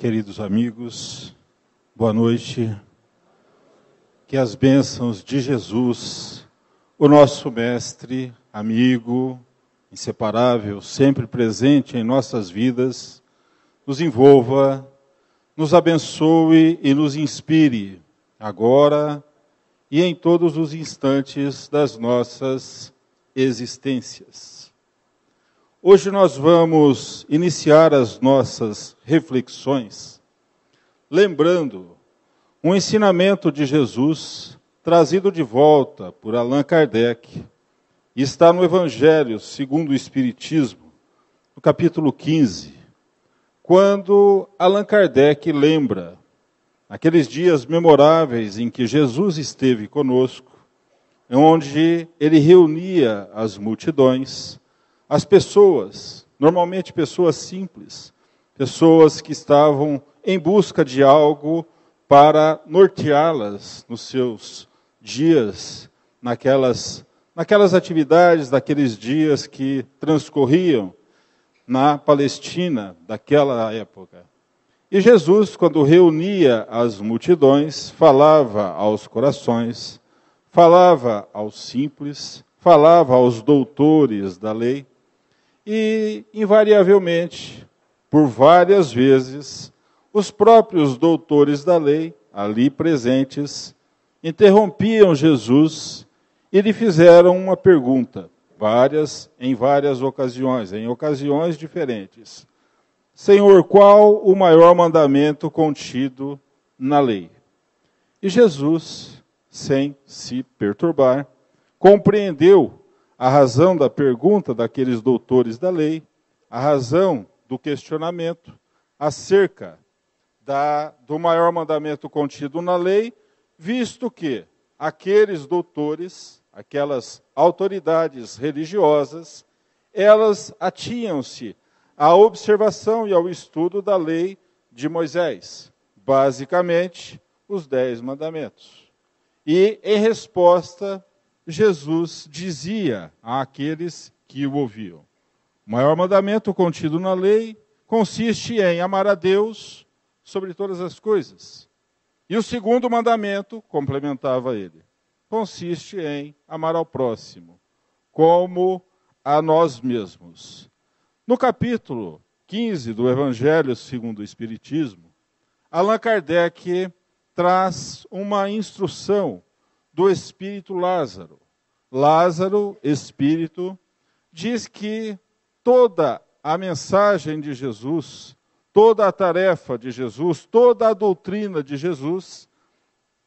Queridos amigos, boa noite. Que as bênçãos de Jesus, o nosso mestre, amigo, inseparável, sempre presente em nossas vidas, nos envolva, nos abençoe e nos inspire, agora e em todos os instantes das nossas existências. Hoje nós vamos iniciar as nossas reflexões lembrando um ensinamento de Jesus trazido de volta por Allan Kardec. Está no Evangelho segundo o Espiritismo, no capítulo 15, quando Allan Kardec lembra aqueles dias memoráveis em que Jesus esteve conosco, onde ele reunia as multidões, as pessoas, normalmente pessoas simples, pessoas que estavam em busca de algo para norteá-las nos seus dias, naquelas atividades daqueles dias que transcorriam na Palestina daquela época. E Jesus, quando reunia as multidões, falava aos corações, falava aos simples, falava aos doutores da lei, e, invariavelmente, por várias vezes, os próprios doutores da lei, ali presentes, interrompiam Jesus e lhe fizeram uma pergunta, em várias ocasiões, em ocasiões diferentes. Senhor, qual o maior mandamento contido na lei? E Jesus, sem se perturbar, compreendeu a razão da pergunta daqueles doutores da lei, a razão do questionamento acerca do maior mandamento contido na lei, visto que aqueles doutores, aquelas autoridades religiosas, elas atinham-se à observação e ao estudo da lei de Moisés, basicamente os 10 mandamentos. E, em resposta, Jesus dizia àqueles que o ouviam: o maior mandamento contido na lei consiste em amar a Deus sobre todas as coisas. E o segundo mandamento, complementava ele, consiste em amar ao próximo, como a nós mesmos. No capítulo 15 do Evangelho segundo o Espiritismo, Allan Kardec traz uma instrução do espírito Lázaro. Lázaro, espírito, diz que toda a mensagem de Jesus, toda a tarefa de Jesus, toda a doutrina de Jesus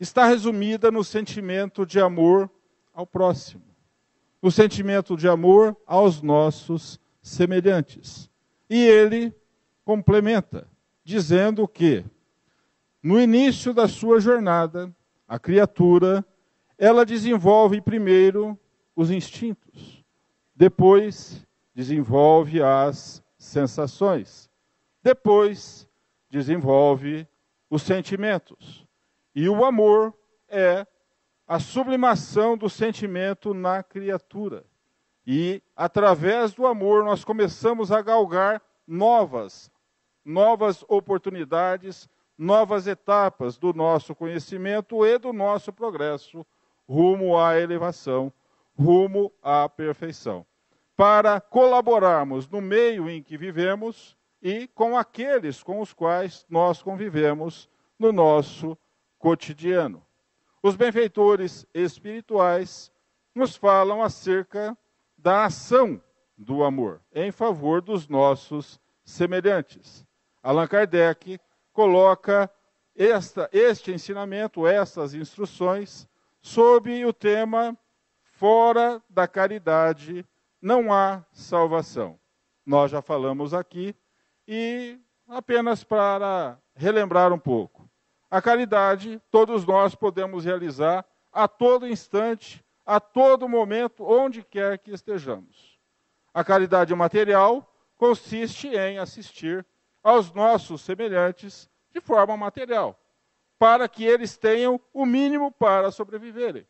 está resumida no sentimento de amor ao próximo, no sentimento de amor aos nossos semelhantes. E ele complementa, dizendo que, no início da sua jornada, a criatura, ela desenvolve primeiro os instintos, depois desenvolve as sensações, depois desenvolve os sentimentos. E o amor é a sublimação do sentimento na criatura. E, através do amor, nós começamos a galgar novas oportunidades, novas etapas do nosso conhecimento e do nosso progresso rumo à elevação, rumo à perfeição, para colaborarmos no meio em que vivemos e com aqueles com os quais nós convivemos no nosso cotidiano. Os benfeitores espirituais nos falam acerca da ação do amor em favor dos nossos semelhantes. Allan Kardec coloca este ensinamento, essas instruções, sob o tema: fora da caridade não há salvação. Nós já falamos aqui, e apenas para relembrar um pouco. A caridade, todos nós podemos realizar a todo instante, a todo momento, onde quer que estejamos. A caridade material consiste em assistir aos nossos semelhantes de forma material, para que eles tenham o mínimo para sobreviverem.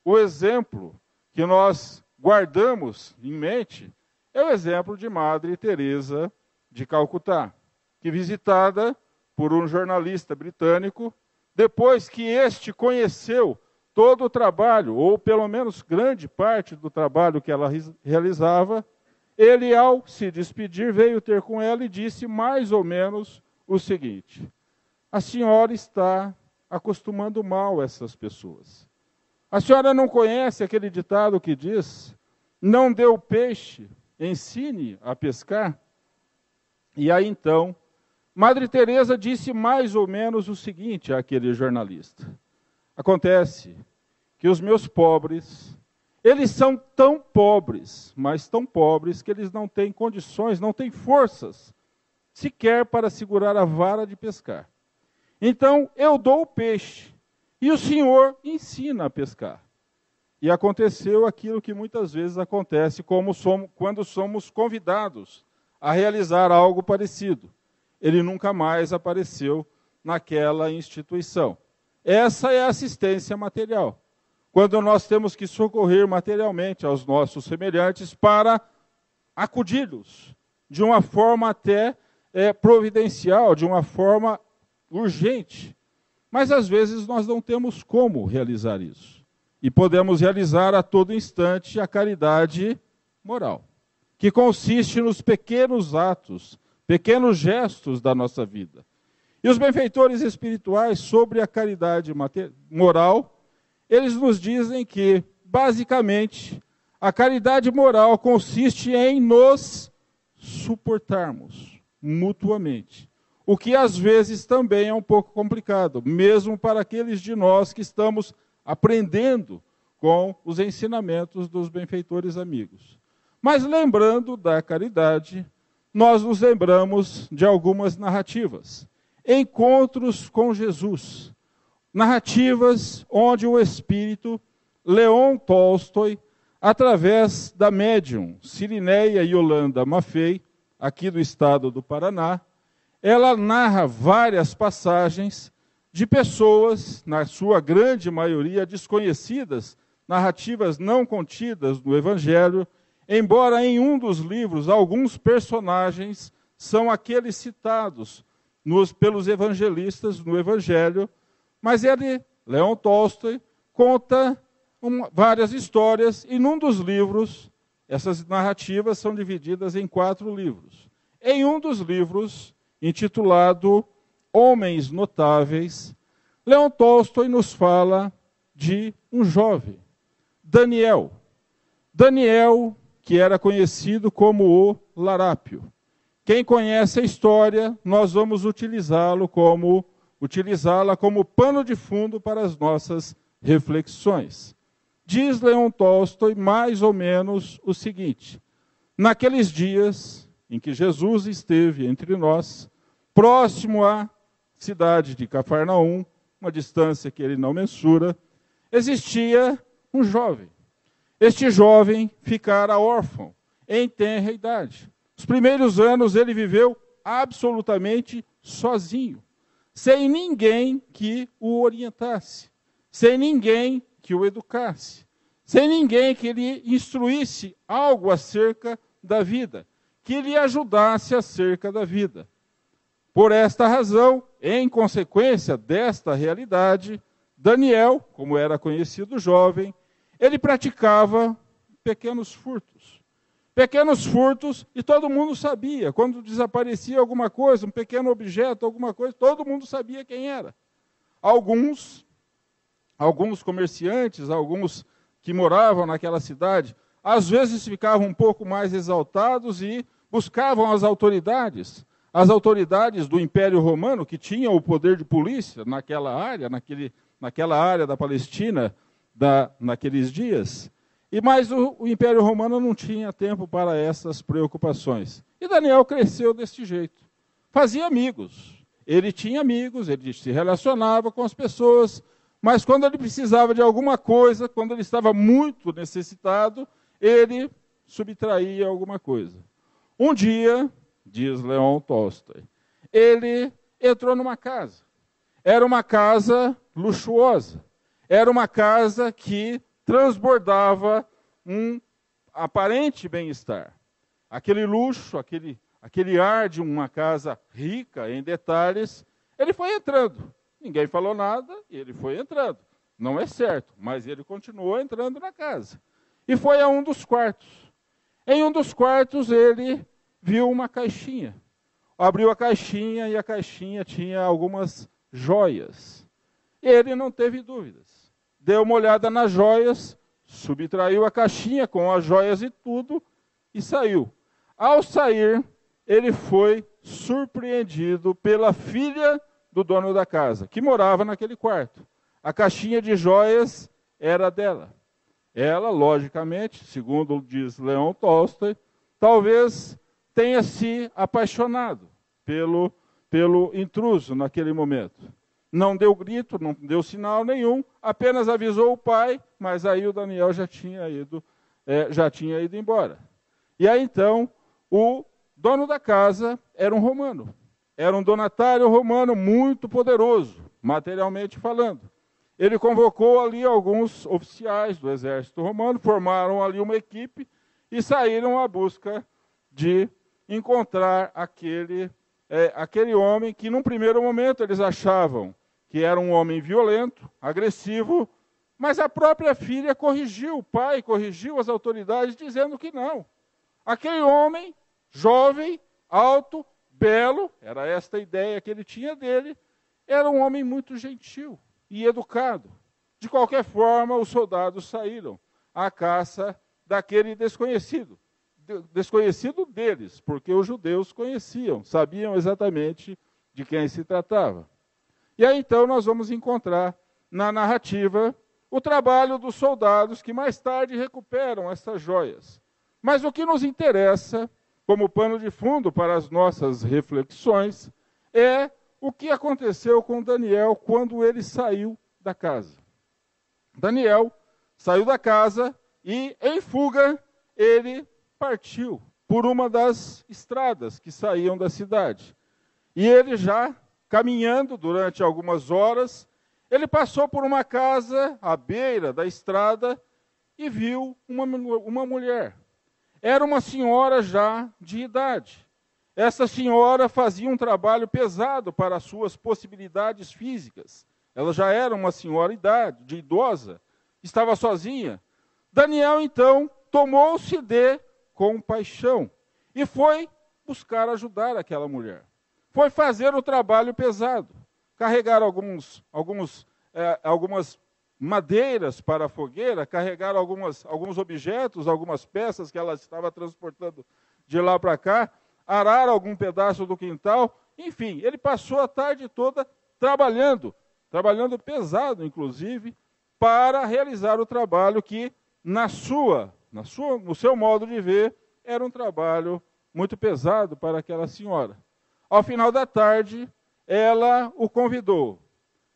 O exemplo que nós guardamos em mente é o exemplo de Madre Teresa de Calcutá, que, visitada por um jornalista britânico, depois que este conheceu todo o trabalho, ou pelo menos grande parte do trabalho que ela realizava, ele, ao se despedir, veio ter com ela e disse mais ou menos o seguinte: a senhora está acostumando mal essas pessoas. A senhora não conhece aquele ditado que diz: não dê o peixe, ensine a pescar? E aí então, Madre Teresa disse mais ou menos o seguinte àquele jornalista: acontece que os meus pobres, eles são tão pobres, mas tão pobres que eles não têm condições, não têm forças, sequer para segurar a vara de pescar. Então, eu dou o peixe, e o senhor ensina a pescar. E aconteceu aquilo que muitas vezes acontece quando somos convidados a realizar algo parecido. Ele nunca mais apareceu naquela instituição. Essa é a assistência material. Quando nós temos que socorrer materialmente aos nossos semelhantes para acudi-los de uma forma até providencial, de uma forma urgente. Mas às vezes nós não temos como realizar isso. E podemos realizar a todo instante a caridade moral, que consiste nos pequenos atos, pequenos gestos da nossa vida. E os benfeitores espirituais sobre a caridade moral, eles nos dizem que, basicamente, a caridade moral consiste em nos suportarmos mutuamente. O que às vezes também é um pouco complicado, mesmo para aqueles de nós que estamos aprendendo com os ensinamentos dos benfeitores amigos. Mas lembrando da caridade, nós nos lembramos de algumas narrativas. Encontros com Jesus. Narrativas onde o espírito Leon Tolstói, através da médium Cirineia Yolanda Maffei, aqui do estado do Paraná, ela narra várias passagens de pessoas, na sua grande maioria desconhecidas, narrativas não contidas no Evangelho, embora em um dos livros alguns personagens são aqueles citados pelos evangelistas no Evangelho, mas ele, Leon Tolstói, conta várias histórias, e num dos livros, essas narrativas são divididas em 4 livros. Em um dos livros, intitulado Homens Notáveis, Leon Tolstói nos fala de um jovem, Daniel. Daniel, que era conhecido como o Larápio. Quem conhece a história, nós vamos utilizá-la como pano de fundo para as nossas reflexões. Diz Leon Tolstói mais ou menos o seguinte: naqueles dias em que Jesus esteve entre nós, próximo à cidade de Cafarnaum, uma distância que ele não mensura, existia um jovem. Este jovem ficara órfão, em tenra idade. Os primeiros anos ele viveu absolutamente sozinho, sem ninguém que o orientasse, sem ninguém que o educasse, sem ninguém que lhe instruísse algo acerca da vida, que lhe ajudasse acerca da vida. Por esta razão, em consequência desta realidade, Daniel, como era conhecido jovem, ele praticava pequenos furtos. Pequenos furtos, e todo mundo sabia. Quando desaparecia alguma coisa, um pequeno objeto, alguma coisa, todo mundo sabia quem era. Alguns comerciantes, alguns que moravam naquela cidade, às vezes ficavam um pouco mais exaltados e buscavam as autoridades do Império Romano, que tinham o poder de polícia naquela área da Palestina, naqueles dias. Mas o Império Romano não tinha tempo para essas preocupações. E Daniel cresceu desse jeito. Fazia amigos. Ele tinha amigos, ele se relacionava com as pessoas, mas quando ele precisava de alguma coisa, quando ele estava muito necessitado, ele subtraía alguma coisa. Um dia, diz Leon Tolstói, ele entrou numa casa. Era uma casa luxuosa. Era uma casa que transbordava um aparente bem-estar. Aquele luxo, aquele ar de uma casa rica em detalhes, Ele foi entrando. Ninguém falou nada e ele foi entrando. Não é certo, mas ele continuou entrando na casa. E foi a um dos quartos. Em um dos quartos ele viu uma caixinha. Abriu a caixinha e a caixinha tinha algumas joias. Ele não teve dúvidas. Deu uma olhada nas joias, subtraiu a caixinha com as joias e tudo e saiu. Ao sair, ele foi surpreendido pela filha do dono da casa, que morava naquele quarto. A caixinha de joias era dela. Ela, logicamente, segundo diz Leon Tolstói, talvez tenha se apaixonado pelo intruso naquele momento. Não deu grito, não deu sinal nenhum, apenas avisou o pai, mas aí o Daniel já tinha ido embora. E aí então, o dono da casa era um romano. Era um donatário romano muito poderoso, materialmente falando. Ele convocou ali alguns oficiais do exército romano, formaram ali uma equipe e saíram à busca de encontrar aquele homem que, num primeiro momento, eles achavam que era um homem violento, agressivo, mas a própria filha corrigiu, o pai corrigiu as autoridades, dizendo que não. Aquele homem, jovem, alto, belo, era esta a ideia que ele tinha dele, era um homem muito gentil e educado. De qualquer forma, os soldados saíram à caça daquele desconhecido deles, porque os judeus conheciam, sabiam exatamente de quem se tratava. E aí então nós vamos encontrar na narrativa o trabalho dos soldados que mais tarde recuperam essas joias. Mas o que nos interessa, como pano de fundo para as nossas reflexões, é o que aconteceu com Daniel quando ele saiu da casa. Daniel saiu da casa e, em fuga, ele partiu por uma das estradas que saíam da cidade. E ele já, caminhando durante algumas horas, ele passou por uma casa à beira da estrada e viu uma mulher. Era uma senhora já de idade. Essa senhora fazia um trabalho pesado para as suas possibilidades físicas. Ela já era uma senhora idosa, estava sozinha. Daniel, então, tomou-se de compaixão e foi buscar ajudar aquela mulher. Foi fazer o trabalho pesado, carregar algumas madeiras para a fogueira, carregar alguns objetos, algumas peças que ela estava transportando de lá para cá, arar algum pedaço do quintal, enfim, ele passou a tarde toda trabalhando pesado, inclusive, para realizar o trabalho que, no seu modo de ver, era um trabalho muito pesado para aquela senhora. Ao final da tarde, ela o convidou.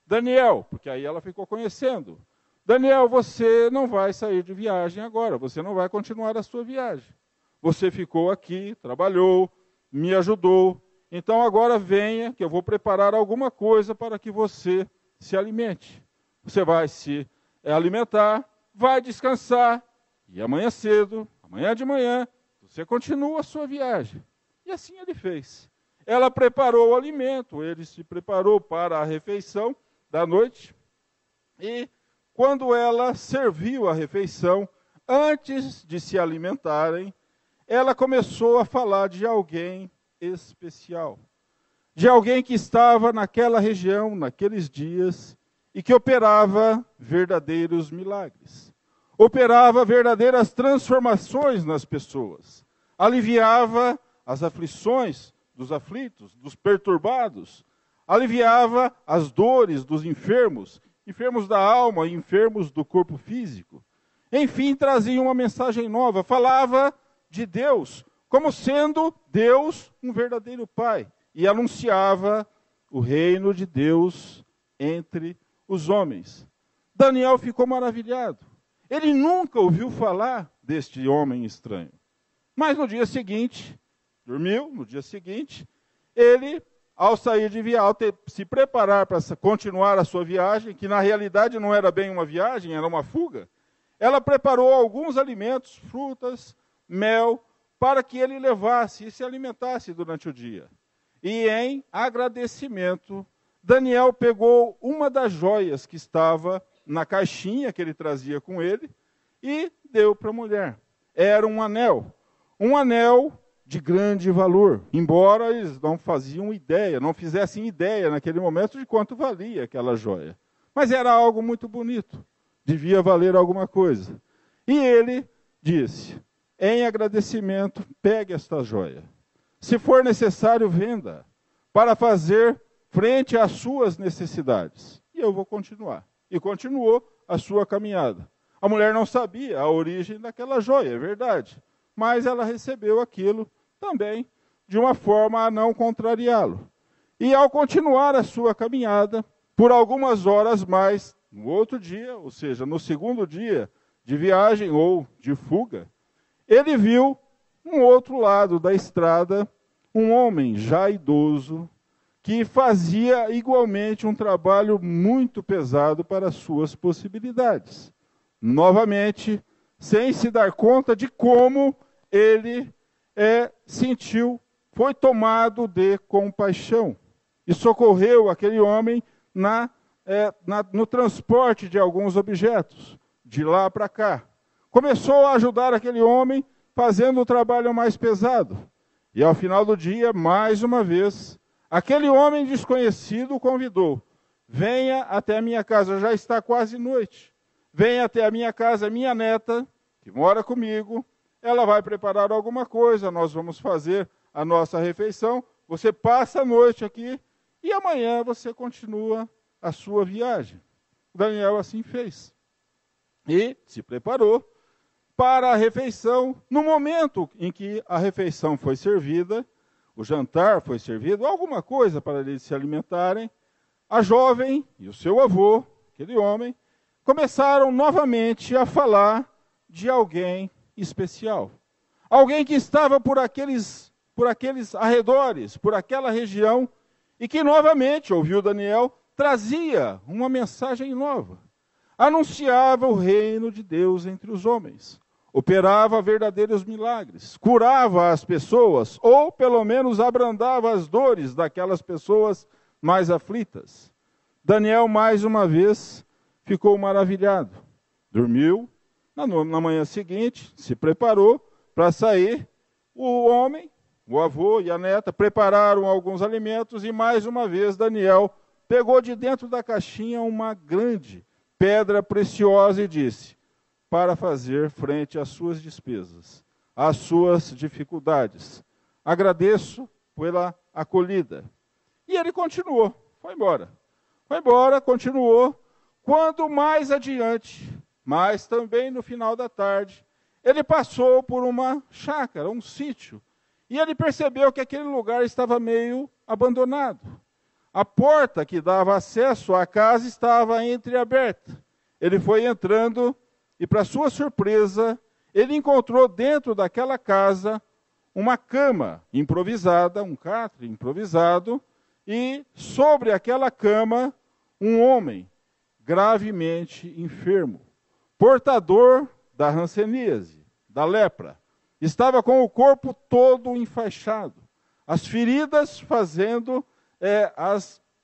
Daniel, porque aí ela ficou conhecendo. Daniel, você não vai sair de viagem agora, você não vai continuar a sua viagem. Você ficou aqui, trabalhou, me ajudou, então agora venha, que eu vou preparar alguma coisa para que você se alimente. Você vai se alimentar, vai descansar, e amanhã cedo, amanhã de manhã, você continua a sua viagem. E assim ele fez. Ela preparou o alimento, ele se preparou para a refeição da noite, e quando ela serviu a refeição, antes de se alimentarem, ela começou a falar de alguém especial, de alguém que estava naquela região, naqueles dias, e que operava verdadeiros milagres, operava verdadeiras transformações nas pessoas, aliviava as aflições dos aflitos, dos perturbados, aliviava as dores dos enfermos da alma e enfermos do corpo físico. Enfim, trazia uma mensagem nova, falava de Deus, como sendo Deus um verdadeiro Pai, e anunciava o reino de Deus entre os homens. Daniel ficou maravilhado. Ele nunca ouviu falar deste homem estranho. Mas no dia seguinte, dormiu, no dia seguinte, ele, ao sair de viagem, ao se preparar para continuar a sua viagem, que na realidade não era bem uma viagem, era uma fuga, ela preparou alguns alimentos, frutas, mel, para que ele levasse e se alimentasse durante o dia. E em agradecimento, Daniel pegou uma das joias que estava na caixinha que ele trazia com ele e deu para a mulher. Era um anel de grande valor, embora eles não fizessem ideia naquele momento de quanto valia aquela joia. Mas era algo muito bonito, devia valer alguma coisa. E ele disse, em agradecimento, pegue esta joia. Se for necessário, venda, para fazer frente às suas necessidades. E eu vou continuar. E continuou a sua caminhada. A mulher não sabia a origem daquela joia, é verdade. Mas ela recebeu aquilo também de uma forma a não contrariá-lo. E ao continuar a sua caminhada, por algumas horas mais, no outro dia, ou seja, no segundo dia de viagem ou de fuga, ele viu, no outro lado da estrada, um homem já idoso, que fazia igualmente um trabalho muito pesado para as suas possibilidades. Novamente, sem se dar conta de como ele sentiu, foi tomado de compaixão e socorreu aquele homem no transporte de alguns objetos, de lá para cá. Começou a ajudar aquele homem, fazendo o trabalho mais pesado. E ao final do dia, mais uma vez, aquele homem desconhecido o convidou. Venha até a minha casa, já está quase noite. Venha até a minha casa, minha neta, que mora comigo. Ela vai preparar alguma coisa, nós vamos fazer a nossa refeição. Você passa a noite aqui e amanhã você continua a sua viagem. Daniel assim fez. E se preparou para a refeição. No momento em que a refeição foi servida, o jantar foi servido, alguma coisa para eles se alimentarem, a jovem e o seu avô, aquele homem, começaram novamente a falar de alguém especial. Alguém que estava por aqueles arredores, por aquela região, e que novamente, ouviu Daniel, trazia uma mensagem nova. Anunciava o reino de Deus entre os homens. Operava verdadeiros milagres. Curava as pessoas, ou pelo menos abrandava as dores daquelas pessoas mais aflitas. Daniel, mais uma vez, ficou maravilhado. Dormiu. Na manhã seguinte, se preparou para sair. O homem, o avô e a neta prepararam alguns alimentos e mais uma vez Daniel pegou de dentro da caixinha uma grande pedra preciosa e disse, para fazer frente às suas despesas, às suas dificuldades. Agradeço pela acolhida. E ele continuou, foi embora. Foi embora, continuou. Quando mais adiante, mas também no final da tarde, ele passou por uma chácara, um sítio, e ele percebeu que aquele lugar estava meio abandonado. A porta que dava acesso à casa estava entreaberta. Ele foi entrando e, para sua surpresa, ele encontrou dentro daquela casa uma cama improvisada, um catre improvisado, e sobre aquela cama um homem gravemente enfermo, portador da hanseníase, da lepra. Estava com o corpo todo enfaixado, as feridas fazendo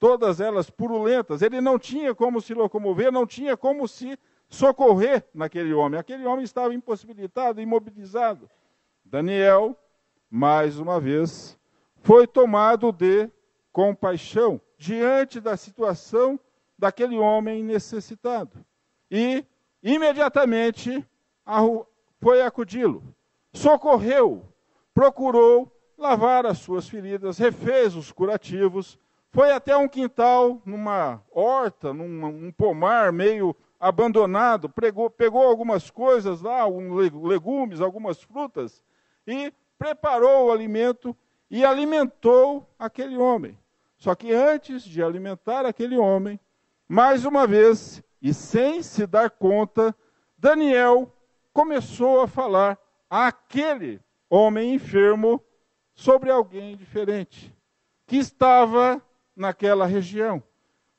todas elas purulentas. Ele não tinha como se locomover, não tinha como se socorrer naquele homem. Aquele homem estava impossibilitado, imobilizado. Daniel, mais uma vez, foi tomado de compaixão diante da situação daquele homem necessitado. E, imediatamente, foi acudi-lo, socorreu, procurou lavar as suas feridas, refez os curativos, foi até um quintal, numa horta, num pomar meio abandonado, pegou algumas coisas lá, legumes, algumas frutas, e preparou o alimento e alimentou aquele homem. Só que antes de alimentar aquele homem, mais uma vez, e sem se dar conta, Daniel começou a falar àquele homem enfermo sobre alguém diferente, que estava naquela região,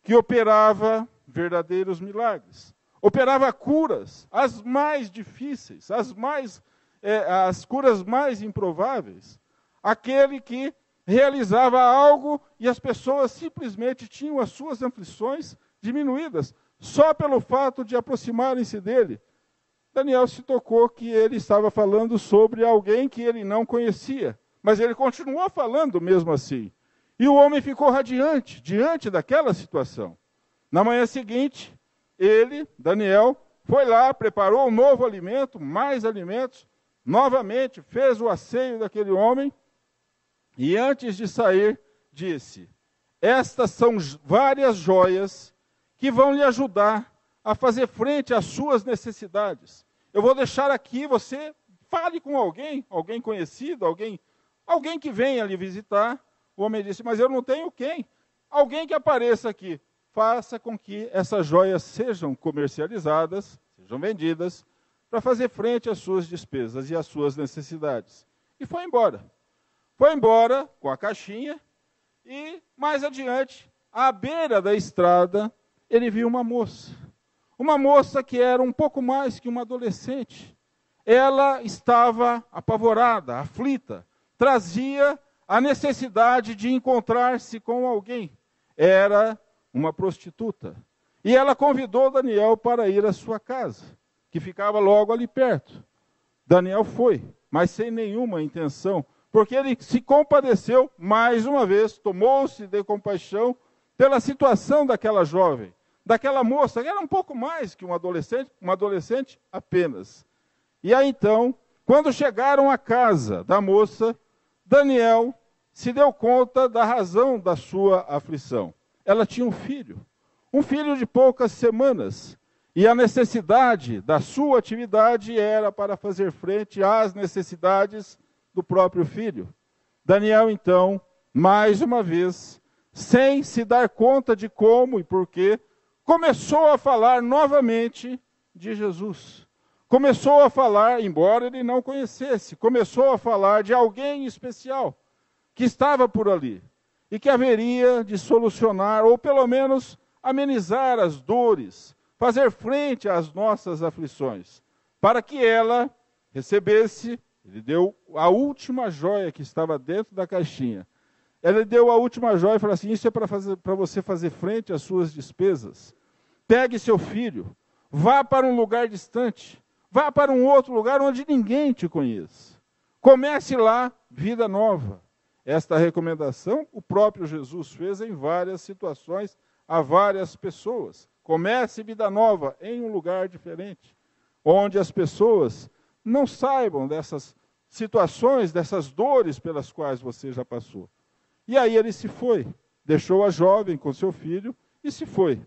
que operava verdadeiros milagres, operava curas, as mais difíceis, as curas mais improváveis, aquele que realizava algo e as pessoas simplesmente tinham as suas aflições diminuídas, só pelo fato de aproximarem-se dele. Daniel se tocou que ele estava falando sobre alguém que ele não conhecia, mas ele continuou falando mesmo assim. E o homem ficou radiante diante daquela situação. Na manhã seguinte, ele, Daniel, foi lá, preparou um novo alimento, mais alimentos, novamente fez o asseio daquele homem, e antes de sair, disse: estas são várias joias que vão lhe ajudar a fazer frente às suas necessidades. Eu vou deixar aqui, você fale com alguém conhecido, alguém que venha lhe visitar. O homem disse: mas eu não tenho quem? Alguém que apareça aqui. Faça com que essas joias sejam comercializadas, sejam vendidas, para fazer frente às suas despesas e às suas necessidades. E foi embora. Foi embora com a caixinha e, mais adiante, à beira da estrada, ele viu uma moça. Uma moça que era um pouco mais que uma adolescente. Ela estava apavorada, aflita, trazia a necessidade de encontrar-se com alguém. Era uma prostituta. E ela convidou Daniel para ir à sua casa, que ficava logo ali perto. Daniel foi, mas sem nenhuma intenção, porque ele se compadeceu mais uma vez, tomou-se de compaixão pela situação daquela jovem, daquela moça, que era um pouco mais que uma adolescente apenas. E aí então, quando chegaram à casa da moça, Daniel se deu conta da razão da sua aflição. Ela tinha um filho de poucas semanas, e a necessidade da sua atividade era para fazer frente às necessidades do próprio filho. Daniel, então, mais uma vez, sem se dar conta de como e porquê, começou a falar novamente de Jesus. Começou a falar, embora ele não conhecesse, começou a falar de alguém especial que estava por ali e que haveria de solucionar, ou pelo menos amenizar as dores, fazer frente às nossas aflições, para que ela recebesse. Ele deu a última joia que estava dentro da caixinha. Ele deu a última joia e falou assim: isso é para você fazer frente às suas despesas. Pegue seu filho, vá para um lugar distante, vá para um outro lugar onde ninguém te conheça. Comece lá vida nova. Esta recomendação o próprio Jesus fez em várias situações a várias pessoas. Comece vida nova em um lugar diferente, onde as pessoas não saibam dessas situações, dessas dores pelas quais você já passou. E aí ele se foi, deixou a jovem com seu filho e se foi.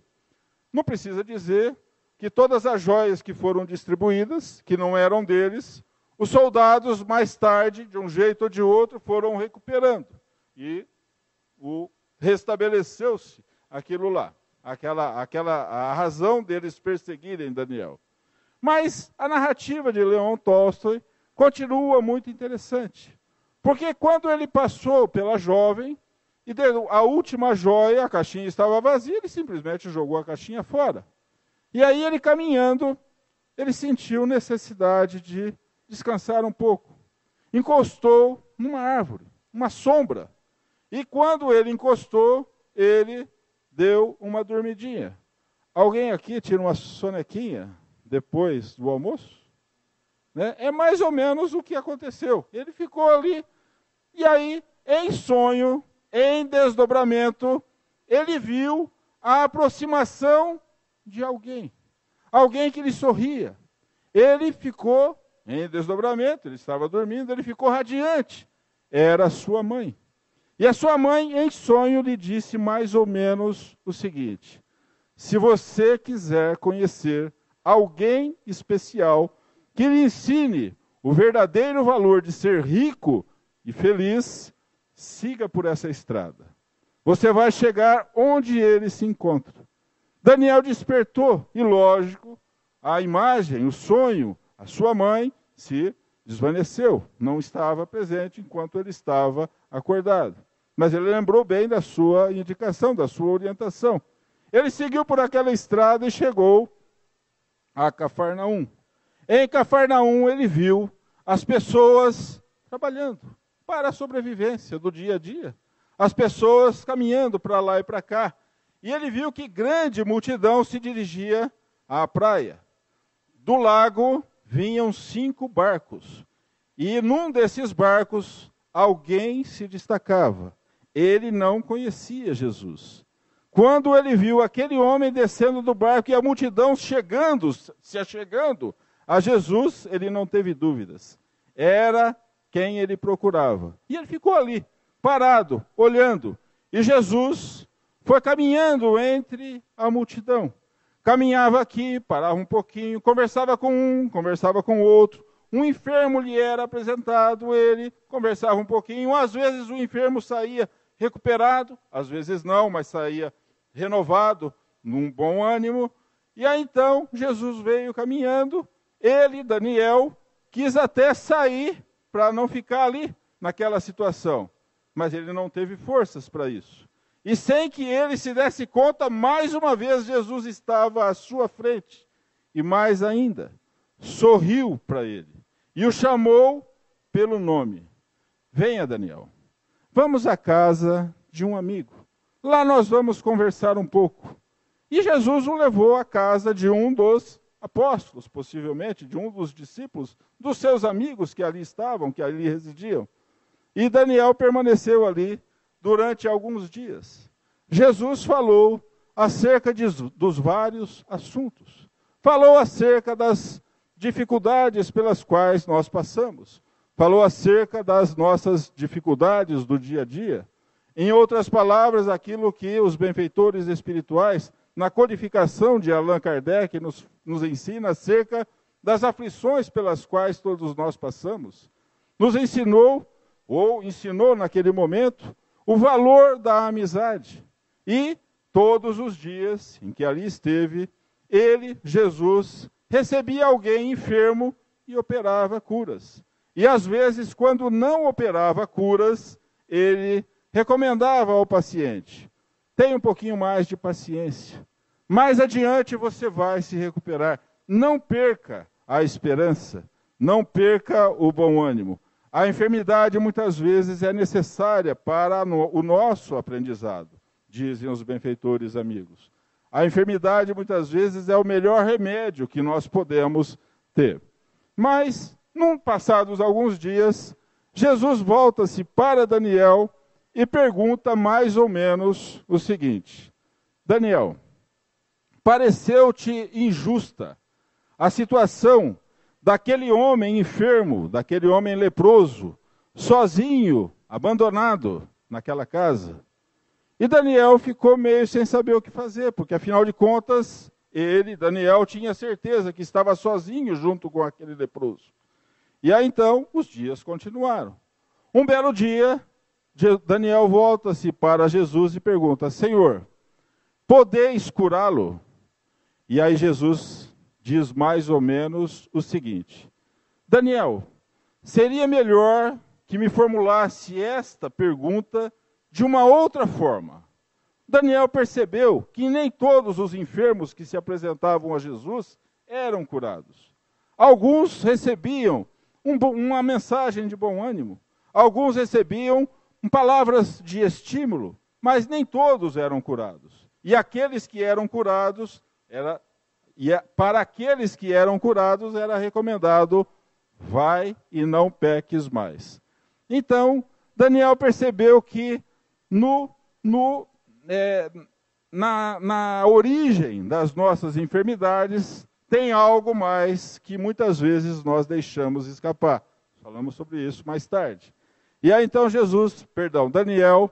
Não precisa dizer que todas as joias que foram distribuídas, que não eram deles, os soldados, mais tarde, de um jeito ou de outro, foram recuperando. E restabeleceu-se aquilo lá, a razão deles perseguirem Daniel. Mas a narrativa de Leon Tolstói continua muito interessante. Porque quando ele passou pela jovem e deu a última joia, a caixinha estava vazia, ele simplesmente jogou a caixinha fora. E aí ele caminhando, ele sentiu necessidade de descansar um pouco. Encostou numa árvore, uma sombra. E quando ele encostou, ele deu uma dormidinha. Alguém aqui tira uma sonequinha depois do almoço? Né? É mais ou menos o que aconteceu. Ele ficou ali, e aí, em sonho, em desdobramento, ele viu a aproximação de alguém. Alguém que lhe sorria. Ele ficou em desdobramento, ele estava dormindo, ele ficou radiante. Era a sua mãe. E a sua mãe, em sonho, lhe disse mais ou menos o seguinte: se você quiser conhecer alguém especial que lhe ensine o verdadeiro valor de ser rico e feliz, siga por essa estrada. Você vai chegar onde ele se encontra. Daniel despertou e, lógico, a imagem, o sonho, a sua mãe se desvaneceu. Não estava presente enquanto ele estava acordado. Mas ele lembrou bem da sua indicação, da sua orientação. Ele seguiu por aquela estrada e chegou a Cafarnaum. Em Cafarnaum ele viu as pessoas trabalhando, para a sobrevivência do dia a dia. As pessoas caminhando para lá e para cá. E ele viu que grande multidão se dirigia à praia. Do lago vinham 5 barcos. E num desses barcos, alguém se destacava. Ele não conhecia Jesus. Quando ele viu aquele homem descendo do barco e a multidão se achegando a Jesus, ele não teve dúvidas. Era quem ele procurava. E ele ficou ali, parado, olhando. E Jesus foi caminhando entre a multidão. Caminhava aqui, parava um pouquinho, conversava com um, conversava com o outro. Um enfermo lhe era apresentado, ele conversava um pouquinho. Às vezes o enfermo saía recuperado, às vezes não, mas saía renovado, num bom ânimo. E aí então Jesus veio caminhando. Ele, Daniel, quis até sair para não ficar ali naquela situação. Mas ele não teve forças para isso. E sem que ele se desse conta, mais uma vez Jesus estava à sua frente. E mais ainda, sorriu para ele. E o chamou pelo nome. Venha, Daniel. Vamos à casa de um amigo. Lá nós vamos conversar um pouco. E Jesus o levou à casa de um dos apóstolos, possivelmente, de um dos discípulos, dos seus amigos que ali estavam, que ali residiam. E Daniel permaneceu ali durante alguns dias. Jesus falou acerca dos vários assuntos. Falou acerca das dificuldades pelas quais nós passamos. Falou acerca das nossas dificuldades do dia a dia. Em outras palavras, aquilo que os benfeitores espirituais, na codificação de Allan Kardec, nos ensina acerca das aflições pelas quais todos nós passamos. Nos ensinou, ou ensinou naquele momento, o valor da amizade. E todos os dias em que ali esteve, ele, Jesus, recebia alguém enfermo e operava curas. E às vezes, quando não operava curas, ele recomendava ao paciente: tenha um pouquinho mais de paciência. Mais adiante você vai se recuperar. Não perca a esperança. Não perca o bom ânimo. A enfermidade muitas vezes é necessária para o nosso aprendizado, dizem os benfeitores amigos. A enfermidade muitas vezes é o melhor remédio que nós podemos ter. Mas, passados alguns dias, Jesus volta-se para Daniel e pergunta mais ou menos o seguinte: Daniel, pareceu-te injusta a situação daquele homem enfermo, daquele homem leproso, sozinho, abandonado naquela casa? E Daniel ficou meio sem saber o que fazer, porque afinal de contas, ele, Daniel, tinha certeza que estava sozinho junto com aquele leproso. E aí então, os dias continuaram. Um belo dia, Daniel volta-se para Jesus e pergunta: Senhor, podeis curá-lo? E aí Jesus diz mais ou menos o seguinte: Daniel, seria melhor que me formulasse esta pergunta de uma outra forma. Daniel percebeu que nem todos os enfermos que se apresentavam a Jesus eram curados. Alguns recebiam uma mensagem de bom ânimo. Alguns recebiam palavras de estímulo, mas nem todos eram curados. E aqueles que eram curados, para aqueles que eram curados, era recomendado: vai e não peques mais. Então, Daniel percebeu que na origem das nossas enfermidades tem algo mais que muitas vezes nós deixamos escapar. Falamos sobre isso mais tarde. E aí então Daniel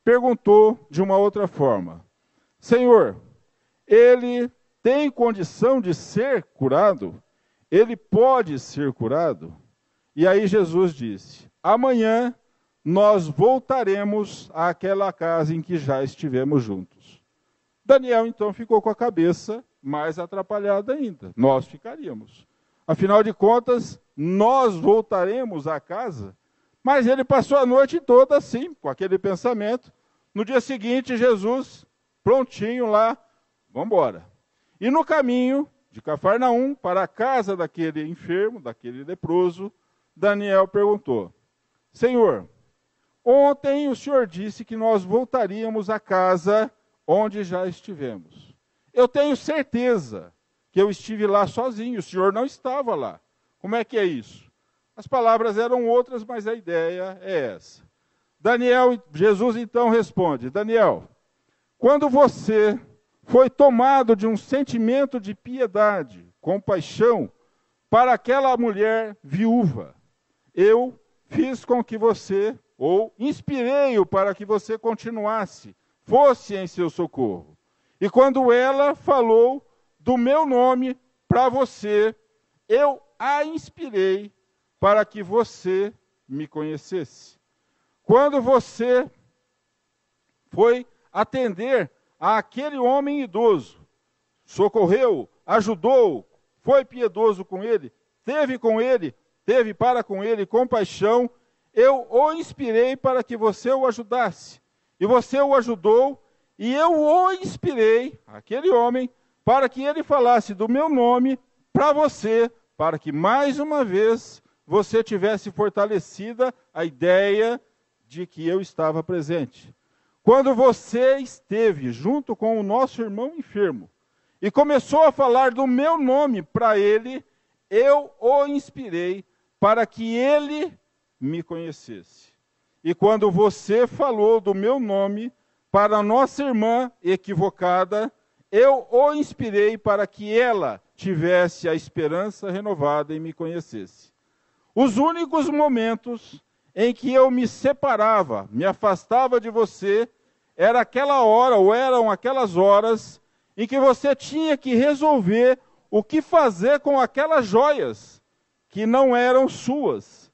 perguntou de uma outra forma: Senhor, ele tem condição de ser curado? Ele pode ser curado? E aí Jesus disse: amanhã nós voltaremos àquela casa em que já estivemos juntos. Daniel então ficou com a cabeça mais atrapalhada ainda. Nós ficaríamos. Afinal de contas, nós voltaremos à casa? Mas ele passou a noite toda assim, com aquele pensamento. No dia seguinte, Jesus, prontinho lá, vamos embora. E no caminho de Cafarnaum para a casa daquele enfermo, daquele leproso, Daniel perguntou: Senhor, ontem o senhor disse que nós voltaríamos à casa onde já estivemos. Eu tenho certeza que eu estive lá sozinho, o senhor não estava lá. Como é que é isso? As palavras eram outras, mas a ideia é essa. Jesus então responde: Daniel, quando você foi tomado de um sentimento de piedade, compaixão, para aquela mulher viúva, eu fiz com que você, ou inspirei-o para que você continuasse, fosse em seu socorro. E quando ela falou do meu nome para você, eu a inspirei para que você me conhecesse. Quando você foi atender àquele homem idoso, socorreu, ajudou, foi piedoso com ele, teve para com ele compaixão, eu o inspirei para que você o ajudasse. E você o ajudou, e eu o inspirei, aquele homem, para que ele falasse do meu nome para você, para que mais uma vez você tivesse fortalecida a ideia de que eu estava presente. Quando você esteve junto com o nosso irmão enfermo e começou a falar do meu nome para ele, eu o inspirei para que ele me conhecesse. E quando você falou do meu nome para a nossa irmã equivocada, eu o inspirei para que ela tivesse a esperança renovada e me conhecesse. Os únicos momentos em que eu me separava, me afastava de você, era aquela hora, ou eram aquelas horas, em que você tinha que resolver o que fazer com aquelas joias que não eram suas.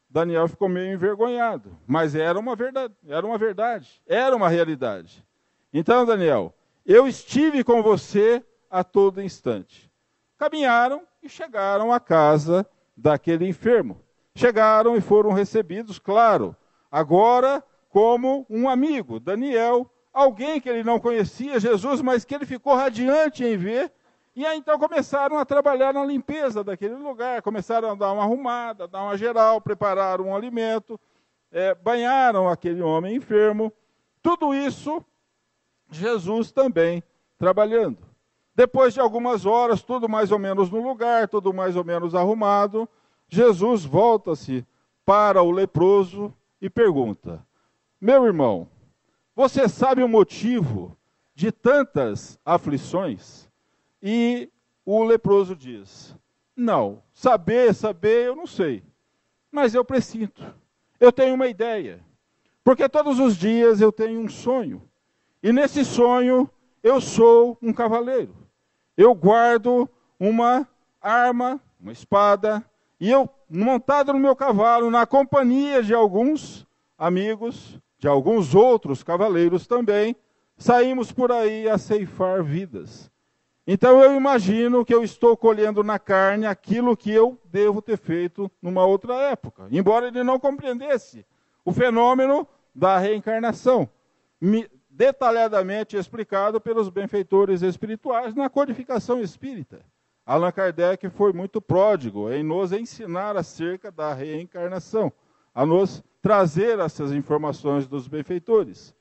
Daniel ficou meio envergonhado, mas era uma verdade, era uma realidade. Então, Daniel, eu estive com você a todo instante. Caminharam e chegaram à casa daquele enfermo. Chegaram e foram recebidos, claro, agora como um amigo. Daniel, alguém que ele não conhecia, Jesus, mas que ele ficou radiante em ver. E aí então começaram a trabalhar na limpeza daquele lugar, começaram a dar uma arrumada, dar uma geral, prepararam um alimento, banharam aquele homem enfermo. Tudo isso, Jesus também trabalhando. Depois de algumas horas, tudo mais ou menos no lugar, tudo mais ou menos arrumado, Jesus volta-se para o leproso e pergunta: meu irmão, você sabe o motivo de tantas aflições? E o leproso diz: não, saber, eu não sei, mas eu pressinto, eu tenho uma ideia, porque todos os dias eu tenho um sonho, e nesse sonho eu sou um cavaleiro, eu guardo uma arma, uma espada, e eu, montado no meu cavalo, na companhia de alguns amigos, de alguns outros cavaleiros também, saímos por aí a ceifar vidas. Então eu imagino que eu estou colhendo na carne aquilo que eu devo ter feito numa outra época, embora ele não compreendesse o fenômeno da reencarnação, detalhadamente explicado pelos benfeitores espirituais na codificação espírita. Allan Kardec foi muito pródigo em nos ensinar acerca da reencarnação, a nos trazer essas informações dos benfeitores.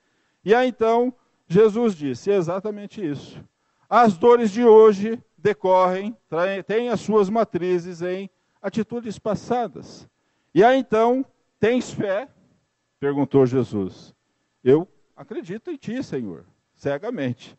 E aí então, Jesus disse exatamente isso. As dores de hoje decorrem, têm as suas matrizes em atitudes passadas. E aí então, tens fé? Perguntou Jesus. Eu acredito em ti, Senhor, cegamente.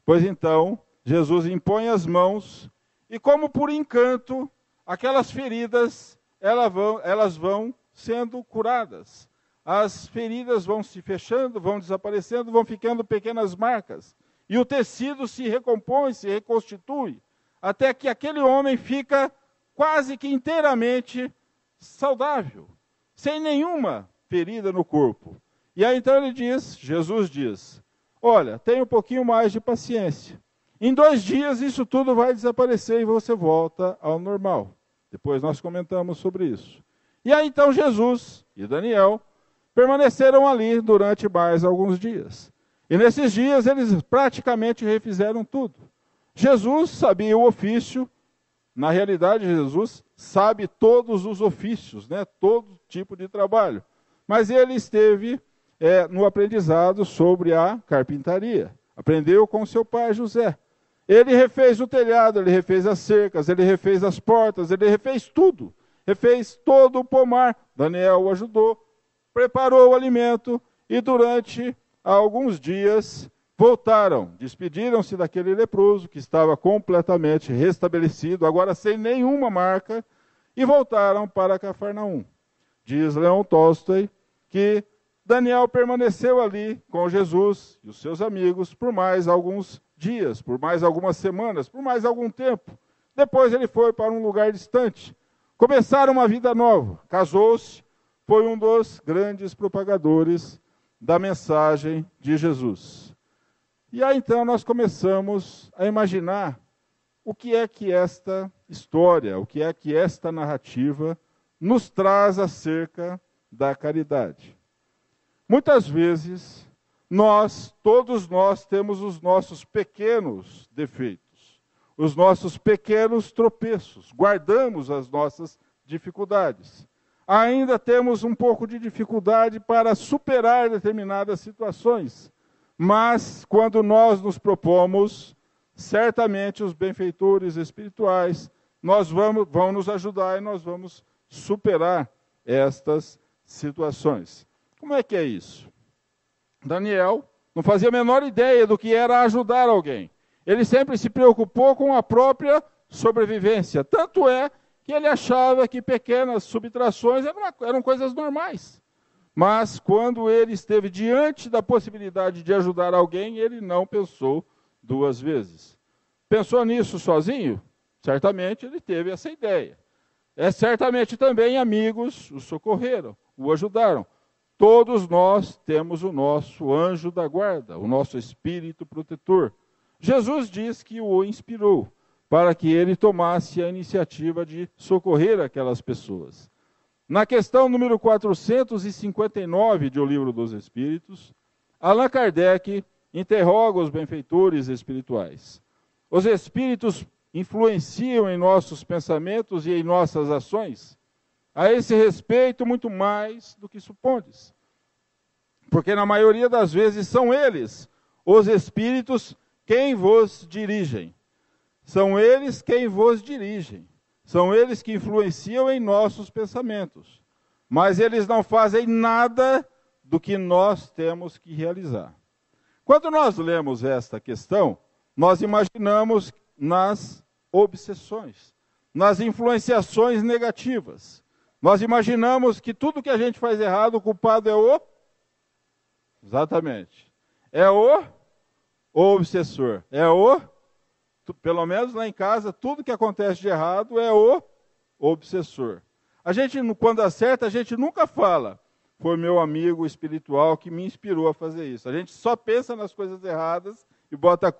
Pois então, Jesus impõe as mãos e, como por encanto, aquelas feridas, elas vão sendo curadas. As feridas vão se fechando, vão desaparecendo, vão ficando pequenas marcas. E o tecido se recompõe, se reconstitui, até que aquele homem fica quase que inteiramente saudável, sem nenhuma ferida no corpo. E aí então Jesus diz, olha, tenha um pouquinho mais de paciência. Em 2 dias isso tudo vai desaparecer e você volta ao normal. Depois nós comentamos sobre isso. E aí então Jesus e Daniel permaneceram ali durante mais alguns dias. E nesses dias eles praticamente refizeram tudo. Jesus sabia o ofício, na realidade Jesus sabe todos os ofícios, todo tipo de trabalho. Mas ele esteve no aprendizado sobre a carpintaria. Aprendeu com seu pai José. Ele refez o telhado, ele refez as cercas, ele refez as portas, ele refez tudo. Refez todo o pomar. Daniel o ajudou, preparou o alimento e durante alguns dias voltaram. Despediram-se daquele leproso que estava completamente restabelecido, agora sem nenhuma marca, e voltaram para Cafarnaum. Diz Leon Tolstói que Daniel permaneceu ali com Jesus e os seus amigos por mais alguns dias, por mais algumas semanas, por mais algum tempo. Depois ele foi para um lugar distante. Começaram uma vida nova. Casou-se, foi um dos grandes propagadores da mensagem de Jesus. E aí então nós começamos a imaginar o que é que esta história, o que é que esta narrativa nos traz acerca da caridade. Muitas vezes, todos nós temos os nossos pequenos defeitos, os nossos pequenos tropeços, guardamos as nossas dificuldades. Ainda temos um pouco de dificuldade para superar determinadas situações, mas quando nós nos propomos, certamente os benfeitores espirituais vão nos ajudar e nós vamos superar estas situações. Como é que é isso? Daniel não fazia a menor ideia do que era ajudar alguém. Ele sempre se preocupou com a própria sobrevivência. Tanto é que ele achava que pequenas subtrações eram coisas normais. Mas quando ele esteve diante da possibilidade de ajudar alguém, ele não pensou duas vezes. Pensou nisso sozinho? Certamente ele teve essa ideia. Certamente também amigos o socorreram, o ajudaram. Todos nós temos o nosso anjo da guarda, o nosso espírito protetor. Jesus diz que o inspirou para que ele tomasse a iniciativa de socorrer aquelas pessoas. Na questão número 459 de O Livro dos Espíritos, Allan Kardec interroga os benfeitores espirituais. Os espíritos influenciam em nossos pensamentos e em nossas ações? A esse respeito, muito mais do que supondes. Porque na maioria das vezes são eles, os espíritos, quem vos dirigem. São eles quem vos dirigem. São eles que influenciam em nossos pensamentos. Mas eles não fazem nada do que nós temos que realizar. Quando nós lemos esta questão, nós imaginamos nas obsessões, nas influenciações negativas. Nós imaginamos que tudo que a gente faz errado, o culpado é o... Exatamente. É o obsessor. É o... Pelo menos lá em casa, tudo que acontece de errado é o obsessor. A gente, quando acerta, a gente nunca fala, foi meu amigo espiritual que me inspirou a fazer isso. A gente só pensa nas coisas erradas e bota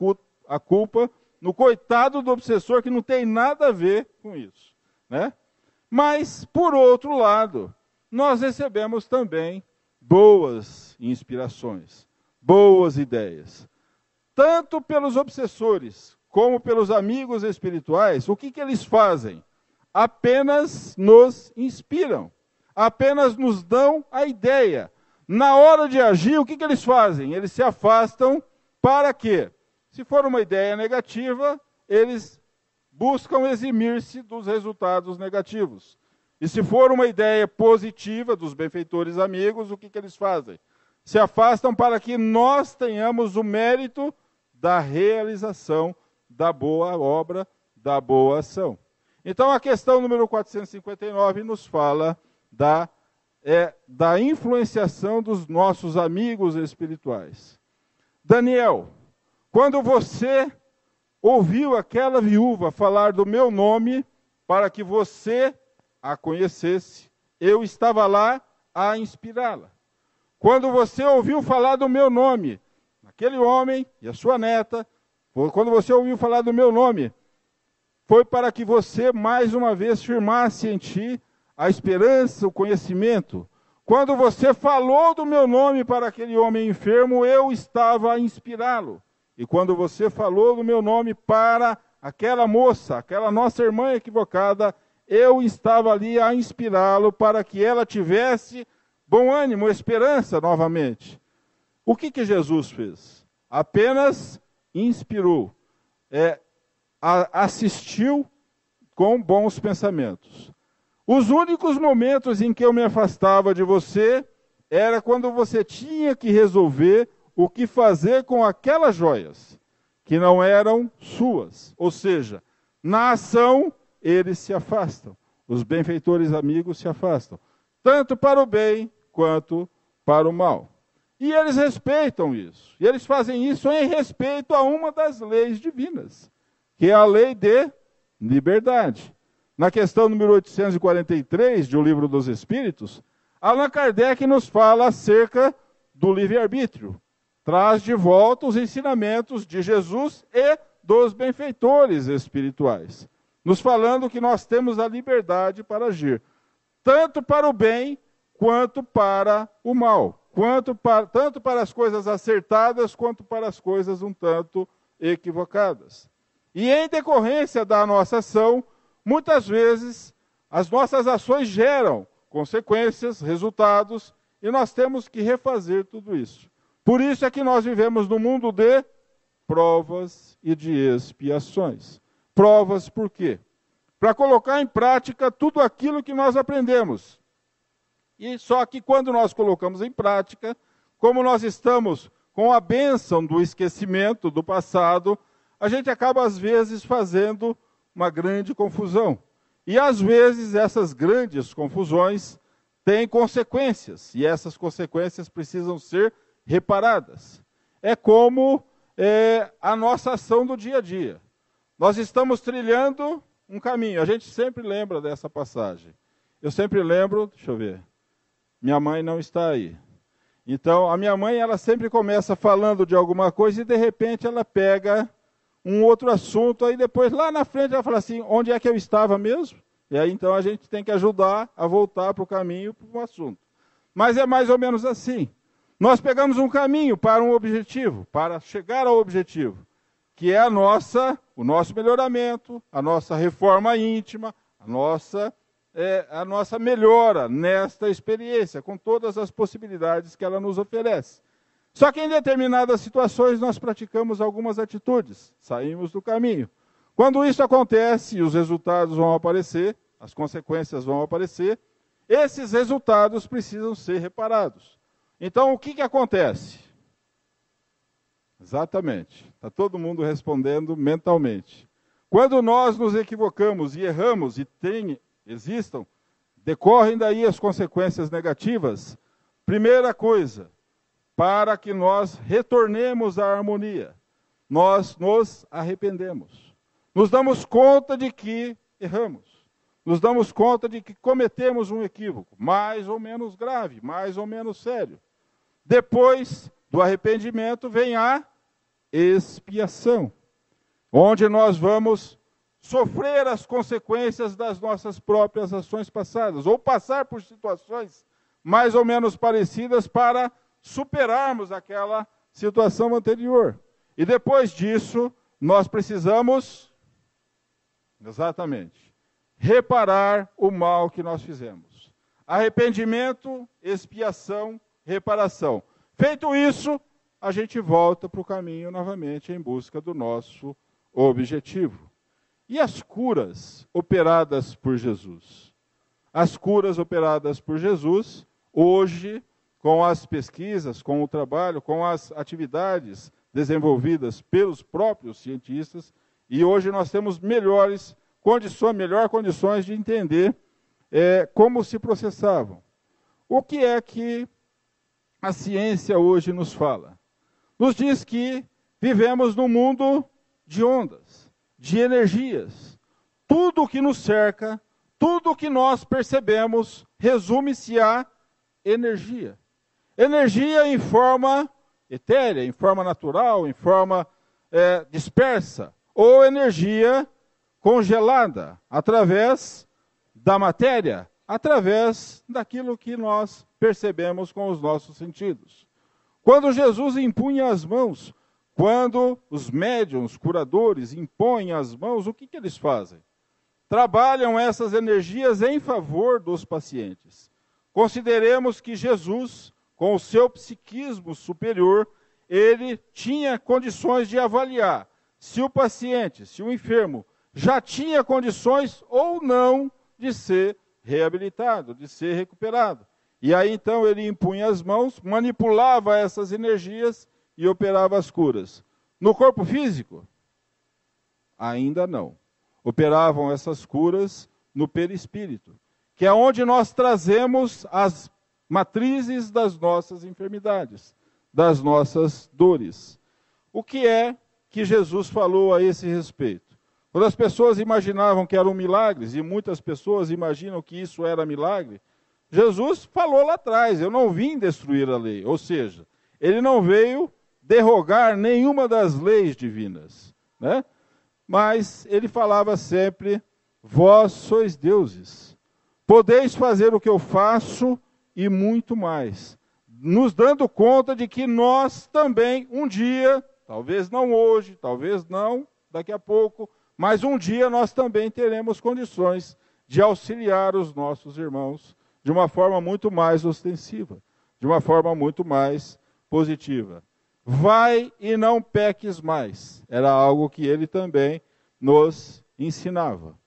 a culpa no coitado do obsessor que não tem nada a ver com isso, né? Mas, por outro lado, nós recebemos também boas inspirações, boas ideias. Tanto pelos obsessores, como pelos amigos espirituais, o que eles fazem? Apenas nos inspiram, apenas nos dão a ideia. Na hora de agir, o que eles fazem? Eles se afastam para quê? Se for uma ideia negativa, eles buscam eximir-se dos resultados negativos. E se for uma ideia positiva dos benfeitores amigos, o que eles fazem? Se afastam para que nós tenhamos o mérito da realização da boa obra, da boa ação. Então a questão número 459 nos fala da influenciação dos nossos amigos espirituais. Daniel, quando você ouviu aquela viúva falar do meu nome para que você a conhecesse, eu estava lá a inspirá-la. Quando você ouviu falar do meu nome, aquele homem e a sua neta, quando você ouviu falar do meu nome, foi para que você mais uma vez firmasse em ti a esperança, o conhecimento. Quando você falou do meu nome para aquele homem enfermo, eu estava a inspirá-lo. E quando você falou do meu nome para aquela moça, aquela nossa irmã equivocada, eu estava ali a inspirá-lo para que ela tivesse bom ânimo, esperança novamente. O que Jesus fez? Apenas inspirou, assistiu com bons pensamentos. Os únicos momentos em que eu me afastava de você era quando você tinha que resolver o que fazer com aquelas joias, que não eram suas. Ou seja, na ação, eles se afastam. Os benfeitores amigos se afastam, tanto para o bem quanto para o mal. E eles respeitam isso. E eles fazem isso em respeito a uma das leis divinas, que é a lei de liberdade. Na questão número 843 de O Livro dos Espíritos, Allan Kardec nos fala acerca do livre-arbítrio. Traz de volta os ensinamentos de Jesus e dos benfeitores espirituais, nos falando que nós temos a liberdade para agir, tanto para o bem quanto para o mal, tanto para as coisas acertadas quanto para as coisas um tanto equivocadas. E em decorrência da nossa ação, muitas vezes as nossas ações geram consequências, resultados, e nós temos que refazer tudo isso. Por isso é que nós vivemos num mundo de provas e de expiações. Provas por quê? Para colocar em prática tudo aquilo que nós aprendemos. E só que quando nós colocamos em prática, como nós estamos com a bênção do esquecimento do passado, a gente acaba às vezes fazendo uma grande confusão. E às vezes essas grandes confusões têm consequências, e essas consequências precisam ser reparadas. É como a nossa ação do dia a dia. Nós estamos trilhando um caminho, a gente sempre lembra dessa passagem. Eu sempre lembro, deixa eu ver, minha mãe não está aí. Então, a minha mãe, ela sempre começa falando de alguma coisa e de repente ela pega um outro assunto, aí depois lá na frente ela fala assim, onde é que eu estava mesmo? E aí então a gente tem que ajudar a voltar para o caminho, para o assunto. Mas é mais ou menos assim. Nós pegamos um caminho para um objetivo, para chegar ao objetivo, que é o nosso melhoramento, a nossa reforma íntima, a nossa melhora nesta experiência, com todas as possibilidades que ela nos oferece. Só que em determinadas situações nós praticamos algumas atitudes, saímos do caminho. Quando isso acontece, os resultados vão aparecer, as consequências vão aparecer, esses resultados precisam ser reparados. Então, o que acontece? Exatamente, está todo mundo respondendo mentalmente. Quando nós nos equivocamos e erramos e decorrem daí as consequências negativas, primeira coisa, para que nós retornemos à harmonia, nós nos arrependemos. Nos damos conta de que erramos. Nos damos conta de que cometemos um equívoco, mais ou menos grave, mais ou menos sério. Depois do arrependimento vem a expiação, onde nós vamos sofrer as consequências das nossas próprias ações passadas, ou passar por situações mais ou menos parecidas para superarmos aquela situação anterior. E depois disso, nós precisamos, exatamente, reparar o mal que nós fizemos. Arrependimento, expiação, reparação. Feito isso, a gente volta para o caminho novamente em busca do nosso objetivo. E as curas operadas por Jesus? As curas operadas por Jesus, hoje, com as pesquisas, com o trabalho, com as atividades desenvolvidas pelos próprios cientistas, e hoje nós temos melhores condições de entender como se processavam. O que é que a ciência hoje nos fala? Nos diz que vivemos num mundo de ondas, de energias. Tudo o que nos cerca, tudo o que nós percebemos, resume-se a energia. Energia em forma etérea, em forma natural, em forma dispersa, ou energia congelada, através da matéria, através daquilo que nós percebemos com os nossos sentidos. Quando Jesus impunha as mãos, quando os médiuns, curadores, impõem as mãos, o que eles fazem? Trabalham essas energias em favor dos pacientes. Consideremos que Jesus, com o seu psiquismo superior, ele tinha condições de avaliar se o paciente, se o enfermo, já tinha condições ou não de ser reabilitado, de ser recuperado. E aí então ele impunha as mãos, manipulava essas energias e operava as curas. No corpo físico? Ainda não. Operavam essas curas no perispírito, que é onde nós trazemos as matrizes das nossas enfermidades, das nossas dores. O que é que Jesus falou a esse respeito? Quando as pessoas imaginavam que eram milagres, e muitas pessoas imaginam que isso era milagre, Jesus falou lá atrás, eu não vim destruir a lei. Ou seja, ele não veio derrogar nenhuma das leis divinas, né? Mas ele falava sempre, vós sois deuses, podeis fazer o que eu faço e muito mais, nos dando conta de que nós também, um dia, talvez não hoje, talvez não daqui a pouco, mas um dia nós também teremos condições de auxiliar os nossos irmãos de uma forma muito mais ostensiva, de uma forma muito mais positiva. Vai e não peques mais. Era algo que ele também nos ensinava.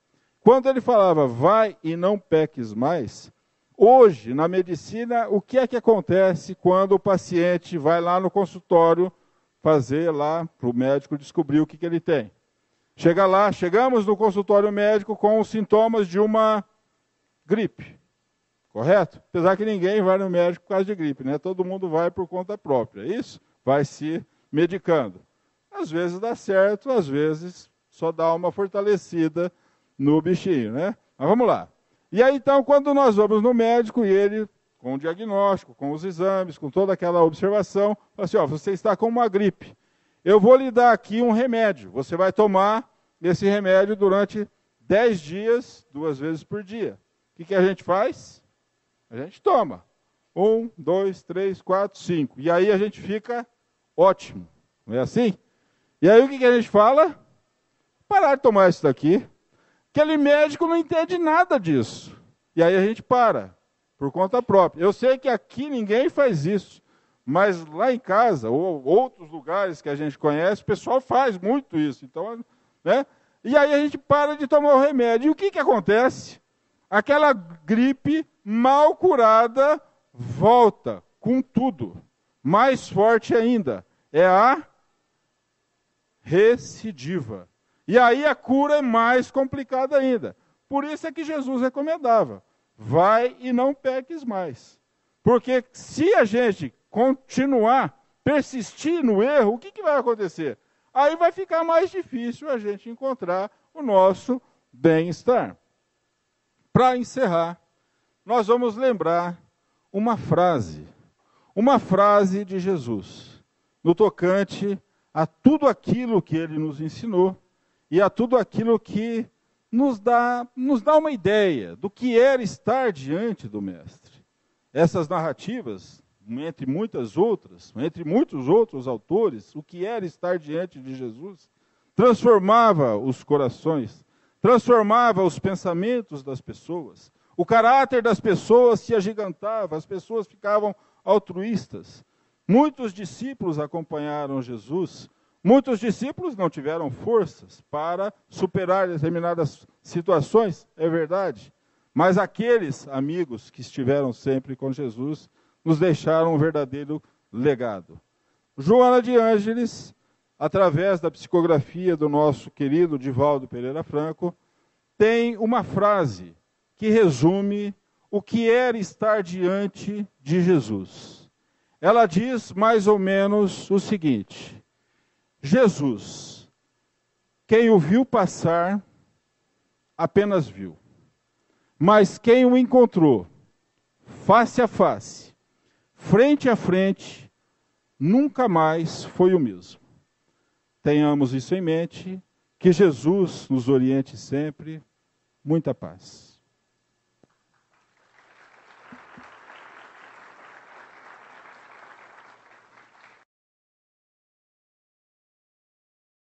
Quando ele falava, vai e não peques mais, hoje, na medicina, o que é que acontece quando o paciente vai lá no consultório fazer lá para o médico descobrir o que ele tem? Chega lá, chegamos no consultório médico com os sintomas de uma gripe. Correto? Apesar que ninguém vai no médico por causa de gripe, né? Todo mundo vai por conta própria, é isso? Vai se medicando. Às vezes dá certo, às vezes só dá uma fortalecida no bichinho, né? Mas vamos lá. E aí então, quando nós vamos no médico e ele, com o diagnóstico, com os exames, com toda aquela observação, fala assim, ó, você está com uma gripe. Eu vou lhe dar aqui um remédio. Você vai tomar esse remédio durante 10 dias, 2 vezes por dia. O que a gente faz? A gente toma. 1, 2, 3, 4, 5. E aí a gente fica ótimo. Não é assim? E aí o que a gente fala? Parar de tomar isso daqui. Aquele médico não entende nada disso. E aí a gente para, por conta própria. Eu sei que aqui ninguém faz isso. Mas lá em casa, ou outros lugares que a gente conhece, o pessoal faz muito isso. Então, né? E aí a gente para de tomar o remédio. E o que acontece? Aquela gripe mal curada volta com tudo. Mais forte ainda. É a recidiva. E aí a cura é mais complicada ainda. Por isso é que Jesus recomendava. Vai e não peques mais. Porque se a gente continuar, persistir no erro, o que vai acontecer? Aí vai ficar mais difícil a gente encontrar o nosso bem-estar. Para encerrar, nós vamos lembrar uma frase de Jesus, no tocante a tudo aquilo que ele nos ensinou e a tudo aquilo que nos dá uma ideia do que era estar diante do Mestre. Essas narrativas, entre muitos outros autores, o que era estar diante de Jesus, transformava os corações, transformava os pensamentos das pessoas, o caráter das pessoas se agigantava, as pessoas ficavam altruístas. Muitos discípulos acompanharam Jesus, muitos discípulos não tiveram forças para superar determinadas situações, é verdade, mas aqueles amigos que estiveram sempre com Jesus nos deixaram um verdadeiro legado. Joana de Ângeles, através da psicografia do nosso querido Divaldo Pereira Franco, tem uma frase que resume o que era estar diante de Jesus. Ela diz mais ou menos o seguinte: Jesus, quem o viu passar, apenas viu. Mas quem o encontrou, face a face, frente a frente, nunca mais foi o mesmo. Tenhamos isso em mente, que Jesus nos oriente sempre. Muita paz.